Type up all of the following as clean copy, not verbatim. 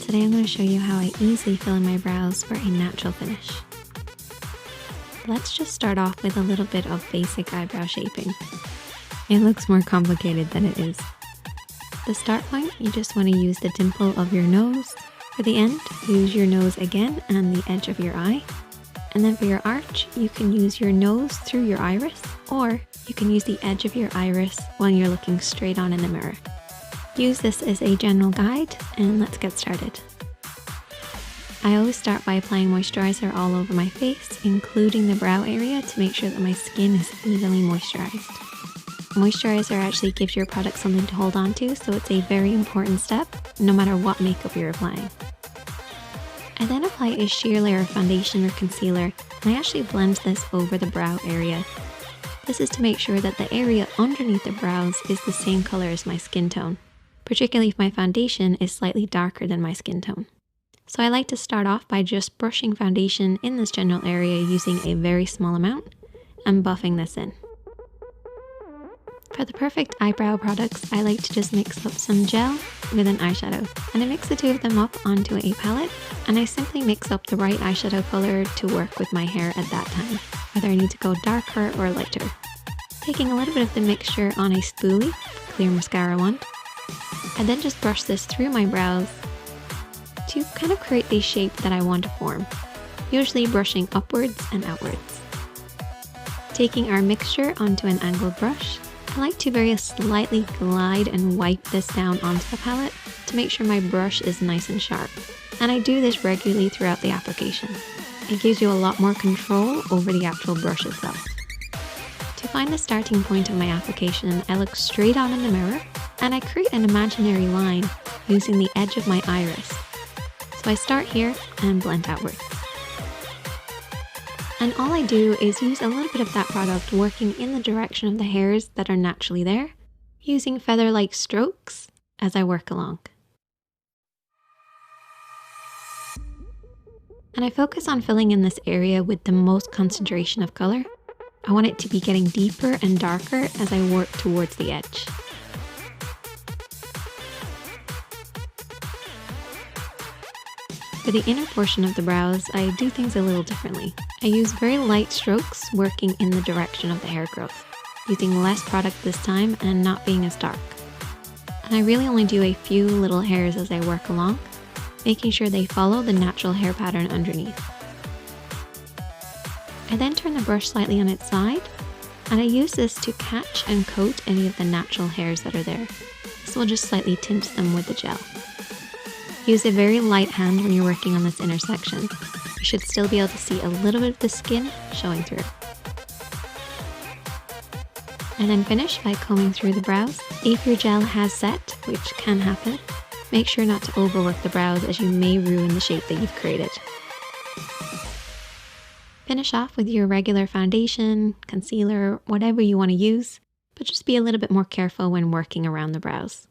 Today I'm going to show you how I easily fill in my brows for a natural finish. Let's just start off with a little bit of basic eyebrow shaping. It looks more complicated than it is. The start point, you just want to use the dimple of your nose. For the end, use your nose again and the edge of your eye. And then for your arch, you can use your nose through your iris, or you can use the edge of your iris while you're looking straight on in the mirror. Use this as a general guide, and let's get started. I always start by applying moisturizer all over my face, including the brow area, to make sure that my skin is evenly moisturized. Moisturizer actually gives your product something to hold on to, so it's a very important step, no matter what makeup you're applying. I then apply a sheer layer of foundation or concealer, and I actually blend this over the brow area. This is to make sure that the area underneath the brows is the same color as my skin tone, particularly if my foundation is slightly darker than my skin tone. So I like to start off by just brushing foundation in this general area using a very small amount and buffing this in. For the perfect eyebrow products, I like to just mix up some gel with an eyeshadow, and I mix the two of them up onto a palette, and I simply mix up the right eyeshadow color to work with my hair at that time, whether I need to go darker or lighter. Taking a little bit of the mixture on a spoolie, clear mascara wand, I then just brush this through my brows to kind of create the shape that I want to form, usually brushing upwards and outwards. Taking our mixture onto an angled brush, I like to very slightly glide and wipe this down onto the palette to make sure my brush is nice and sharp. And I do this regularly throughout the application. It gives you a lot more control over the actual brush itself. To find the starting point of my application, I look straight on in the mirror and I create an imaginary line using the edge of my iris. So I start here and blend outwards. And all I do is use a little bit of that product working in the direction of the hairs that are naturally there, using feather-like strokes as I work along. And I focus on filling in this area with the most concentration of color. I want it to be getting deeper and darker as I work towards the edge. For the inner portion of the brows, I do things a little differently. I use very light strokes working in the direction of the hair growth, using less product this time and not being as dark. And I really only do a few little hairs as I work along, making sure they follow the natural hair pattern underneath. I then turn the brush slightly on its side, and I use this to catch and coat any of the natural hairs that are there. This will just slightly tint them with the gel. Use a very light hand when you're working on this intersection. You should still be able to see a little bit of the skin showing through. And then finish by combing through the brows. If your gel has set, which can happen, make sure not to overwork the brows as you may ruin the shape that you've created. Finish off with your regular foundation, concealer, whatever you want to use, but just be a little bit more careful when working around the brows.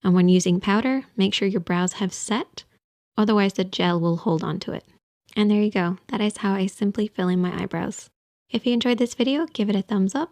And when using powder, make sure your brows have set, otherwise the gel will hold on to it. And there you go, that is how I simply fill in my eyebrows. If you enjoyed this video, give it a thumbs up